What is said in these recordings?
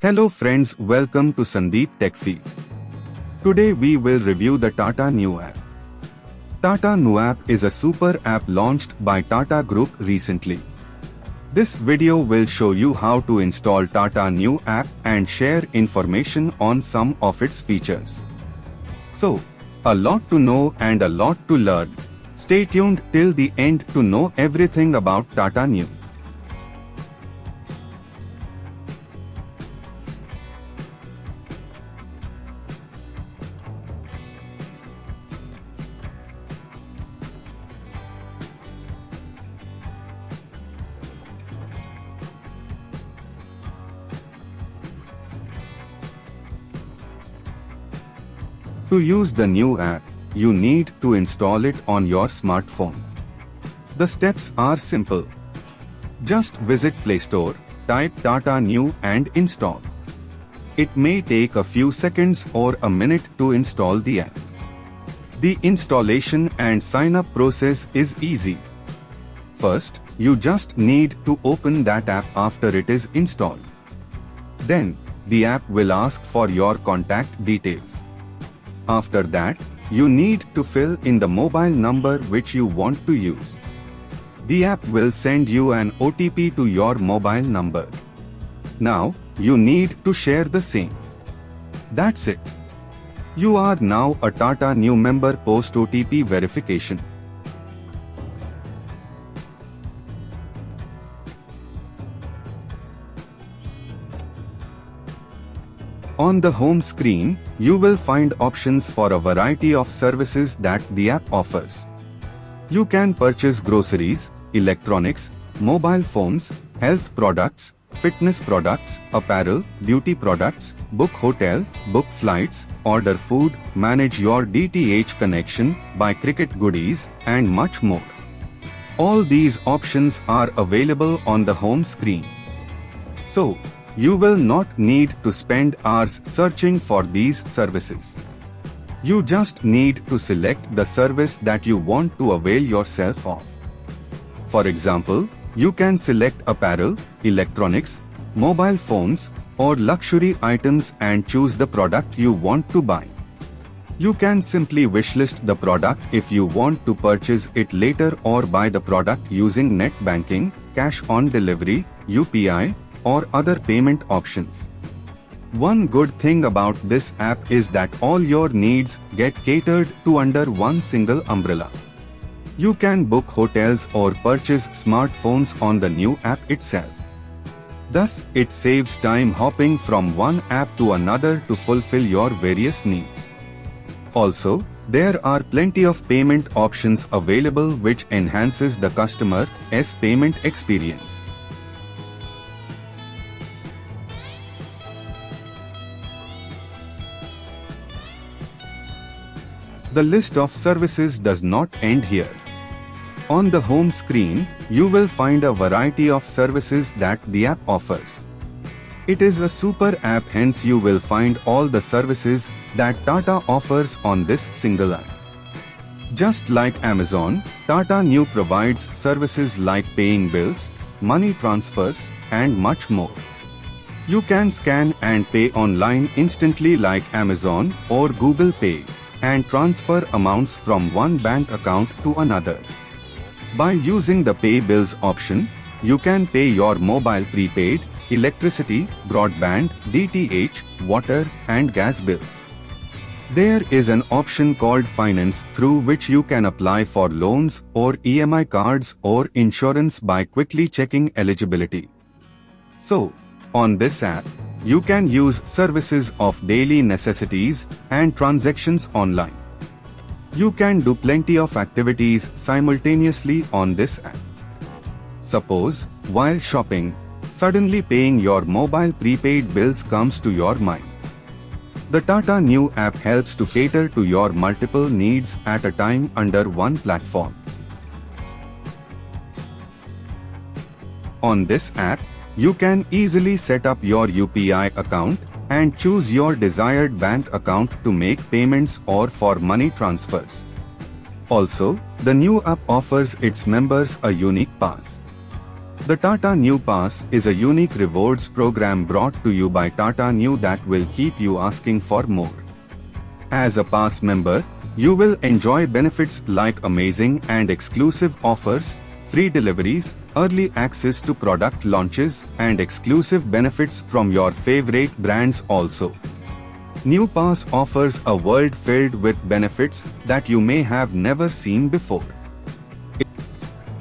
Hello friends, welcome to Sandeep TechFeed. Today we will review the Tata Neu App. Tata Neu App is a super app launched by Tata Group recently. This video will show you how to install Tata Neu App and share information on some of its features. So, a lot to know and a lot to learn. Stay tuned till the end to know everything about Tata Neu. To use the new app, you need to install it on your smartphone. The steps are simple. Just visit Play Store, type Tata Neu and install. It may take a few seconds or a minute to install the app. The installation and sign-up process is easy. First, you just need to open that app after it is installed. Then, the app will ask for your contact details. After that, you need to fill in the mobile number which you want to use. The app will send you an OTP to your mobile number. Now, you need to share the same. That's it. You are now a Tata Neu member post OTP verification. On the home screen, you will find options for a variety of services that the app offers. You can purchase groceries, electronics, mobile phones, health products, fitness products, apparel, beauty products, book hotel, book flights, order food, manage your DTH connection, buy cricket goodies, and much more. All these options are available on the home screen. So, you will not need to spend hours searching for these services. You just need to select the service that you want to avail yourself of. For example, you can select apparel, electronics, mobile phones, or luxury items and choose the product you want to buy. You can simply wishlist the product if you want to purchase it later or buy the product using net banking, cash on delivery, UPI, or other payment options. One good thing about this app is that all your needs get catered to under one single umbrella. You can book hotels or purchase smartphones on the new app itself. Thus, it saves time hopping from one app to another to fulfill your various needs. Also, there are plenty of payment options available which enhances the customer's payment experience. The list of services does not end here. On the home screen, you will find a variety of services that the app offers. It is a super app, hence you will find all the services that Tata offers on this single app. Just like Amazon, Tata Neu provides services like paying bills, money transfers, and much more. You can scan and pay online instantly like Amazon or Google Pay, and transfer amounts from one bank account to another. By using the Pay Bills option, you can pay your mobile prepaid, electricity, broadband, DTH, water, and gas bills. There is an option called Finance through which you can apply for loans or EMI cards or insurance by quickly checking eligibility. So, on this app, you can use services of daily necessities and transactions online. You can do plenty of activities simultaneously on this app. Suppose, while shopping, suddenly paying your mobile prepaid bills comes to your mind. The Tata Neu app helps to cater to your multiple needs at a time under one platform. On this app, you can easily set up your UPI account and choose your desired bank account to make payments or for money transfers. Also, the new app offers its members a unique pass. The Tata Neu Pass is a unique rewards program brought to you by Tata Neu that will keep you asking for more. As a Pass member, you will enjoy benefits like amazing and exclusive offers, free deliveries, early access to product launches, and exclusive benefits from your favorite brands also. Neu Pass offers a world filled with benefits that you may have never seen before.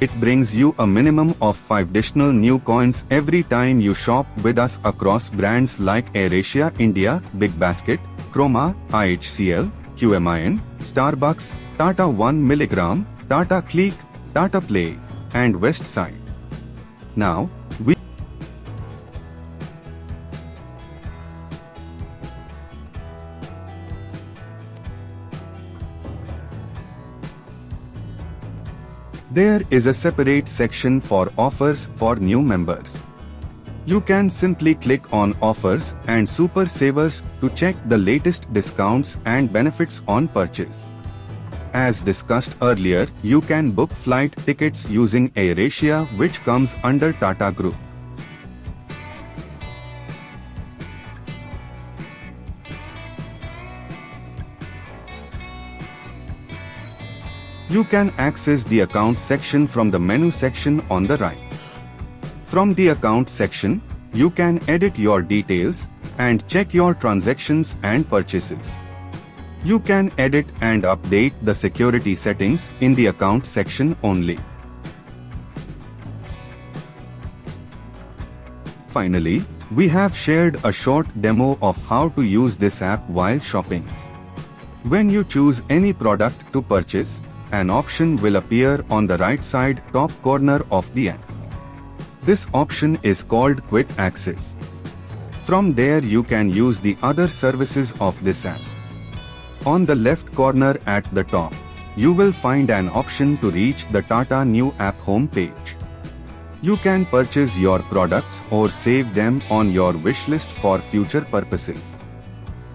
It brings you a minimum of 5 additional new coins every time you shop with us across brands like AirAsia India, Big Basket, Chroma, IHCL, QMIN, Starbucks, Tata 1mg, Tata Click, Tata Play, and Westside. Now, there is a separate section for offers for new members. You can simply click on Offers and Super Savers to check the latest discounts and benefits on purchase. As discussed earlier, you can book flight tickets using AirAsia, which comes under Tata Group. You can access the account section from the menu section on the right. From the account section, you can edit your details and check your transactions and purchases. You can edit and update the security settings in the account section only. Finally, we have shared a short demo of how to use this app while shopping. When you choose any product to purchase, an option will appear on the right side top corner of the app. This option is called Quick Access. From there you can use the other services of this app. On the left corner at the top, you will find an option to reach the Tata Neu App homepage. You can purchase your products or save them on your wishlist for future purposes.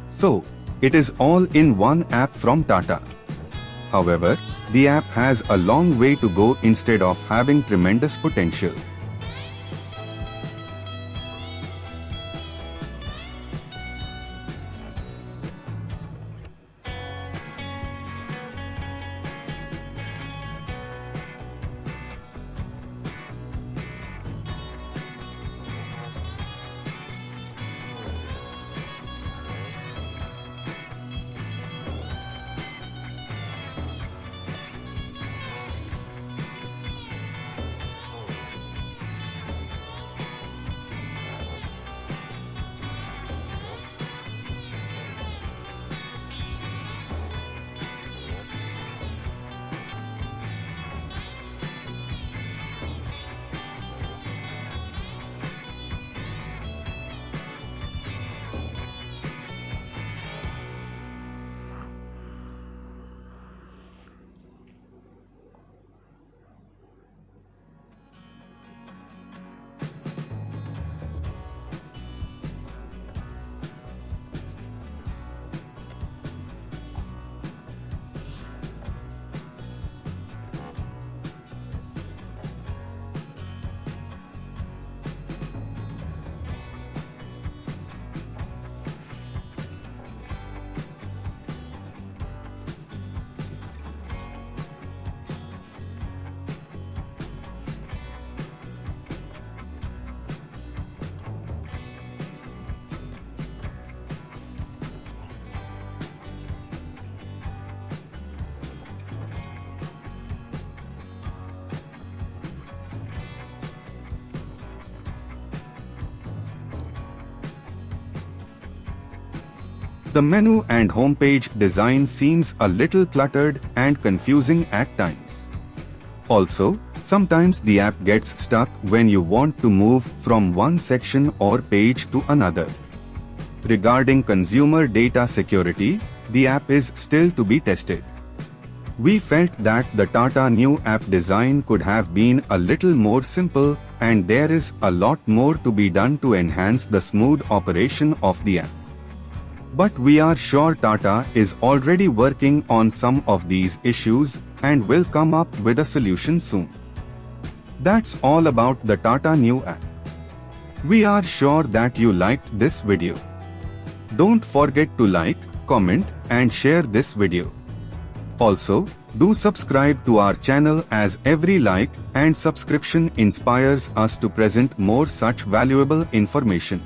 So, it is all in one app from Tata. However, the app has a long way to go instead of having tremendous potential. The menu and homepage design seems a little cluttered and confusing at times. Also, sometimes the app gets stuck when you want to move from one section or page to another. Regarding consumer data security, the app is still to be tested. We felt that the Tata Neu App design could have been a little more simple, and there is a lot more to be done to enhance the smooth operation of the app. But we are sure Tata is already working on some of these issues and will come up with a solution soon. That's all about the Tata Neu App. We are sure that you liked this video. Don't forget to like, comment and share this video. Also, do subscribe to our channel as every like and subscription inspires us to present more such valuable information.